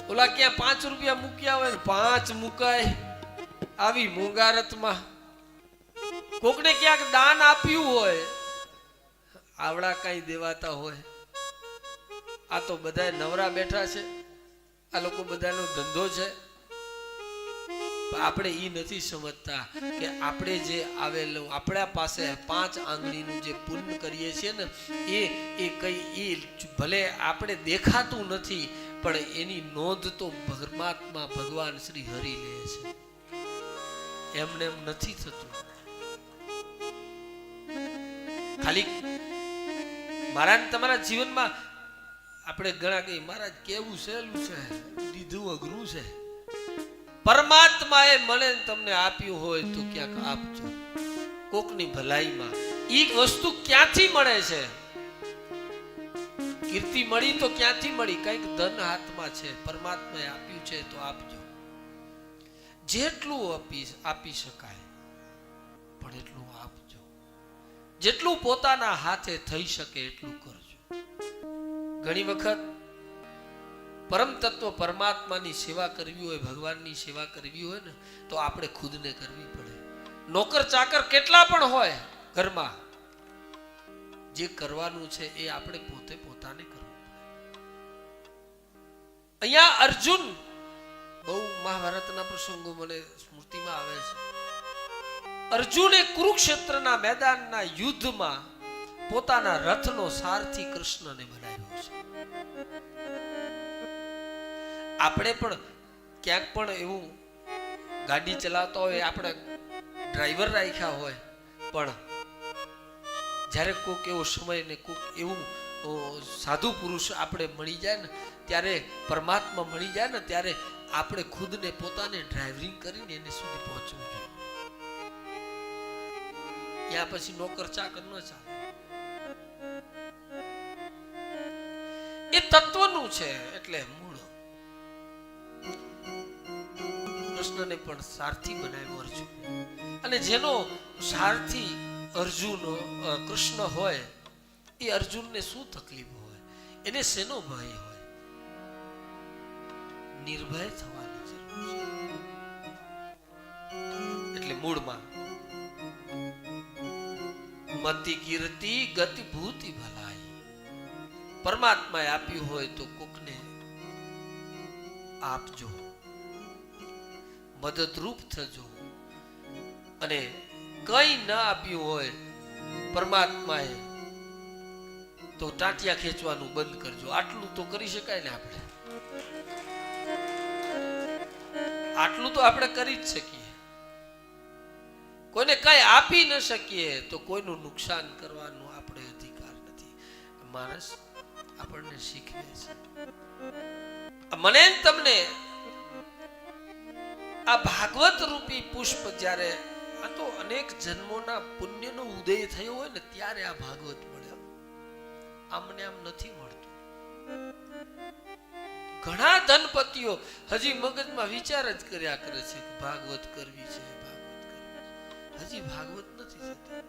ઓલા ક્યાં 5 રૂપિયા મૂક્યા હોય ને 5 મુકાય આવી મોંઘારતમાં. કોકને ક્યાંક દાન આપ્યું હોય, આવડા કઈ દેવાતા હોય. આ તો બધા નવરા બેઠા છે, આ લોકો બધાનો ધંધો છે. આપણે ઈ નથી સમજતા કે આપણે જે આવેલું આપણા પાસે 5 આંગળીનું જે પુણ્ય કરીએ છીએ ને એ કઈ ભલે આપણે દેખાતું નથી, પણ એની નોંધ તો પરમાત્મા ભગવાન શ્રી હરિ લે છે. એમને એમ નથી થતું. ખાલી મારા તમારા જીવનમાં આપણે ઘણા કઈ મહારાજ કેવું સહેલું છે, દીધું અઘરું છે. પરમાત્માએ મને તમને આપ્યું હોય તો ક્યાંક આપજો. કોકની ભલાઈમાં ઈ વસ્તુ ક્યાંથી મળે છે? કીર્તિ મળી તો ક્યાંથી મળી? કઈક ધન હાથમાં છે, પરમાત્માએ આપ્યું છે તો આપજો. જેટલું આપી શકાય પણ એટલું આપજો. જેટલું પોતાના હાથે થઈ શકે એટલું કરજો. ઘણી વખત પરમ તત્વ પરમાત્માની સેવા કરવી હોય, ભગવાનની સેવા કરવી હોય ને તો આપણે ખુદને કરવી પડે. નોકર ચાકર કેટલા પણ હોય ઘરમાં, જે કરવાનું છે એ આપણે પોતે પોતાને કરવું પડે. અહીંયા અર્જુન, બહુ મહાભારતના પ્રસંગો મને સ્મૃતિમાં આવે છે. અર્જુને કુરુક્ષેત્રના મેદાનના યુદ્ધમાં પોતાના રથનો સારથી કૃષ્ણને બનાવ્યો છે. આપણે પણ ક્યાંક પણ એવું ગાડી ચલાવતા હોય, આપણે ડ્રાઈવર રાખ્યા હોય, પણ જ્યારે કોઈક એવો સમય ને કોઈક એવું સાધુ પુરુષ આપણે મળી જાય ને, ત્યારે પરમાત્મા મળી જાય ને, ત્યારે આપણે ખુદને પોતાને ડ્રાઇવિંગ કરીને એને સુધી પહોંચવું જોઈએ. ત્યાં પછી નોકર ચાકર ન ચાલે. એ તત્વનું છે. એટલે મૂળ કૃષ્ણને પણ સારથી બનાવ્યો અર્જુન. અને જેનો સારથી અર્જુન કૃષ્ણ હોય, એ અર્જુનને શું તકલીફ હોય? એને શેનો ભય હોય? નિર્ભય થવાની જરૂર છે. એટલે મૂળમાં મતિ કીર્તિ ગતિ ભૂતિ ભલાઈ. પરમાત્માએ આપ્યું હોય તો કોકને આપજો, મદદરૂપ થજો. અને કઈ ના આપ્યું હોય પરમાત્માએ તો ટાંટિયા ખેંચવાનું બંધ કરજો. આટલું તો કરી શકાય ને આપણે? આટલું તો આપણે કરી જ શકીએ. કોઈને કઈ આપી ન શકીએ તો કોઈનું નુકસાન કરવાનો આપણે અધિકાર નથી. માણસ આપણને શીખવે છે. મને તમને આ ભાગવત રૂપી પુષ્પ જ્યારે આ તો અનેક જન્મોના પુણ્યનો ઉદય થયો હોય ને ત્યારે આ ભાગવત મળે. આમને આમ નથી મળતું. ઘણા ધનપતિઓ હજી મગજમાં વિચાર જ કર્યા કરે છે કે ભાગવત કરવી છે, ભાગવત કરવી છે. હજી ભાગવત નથી થતી.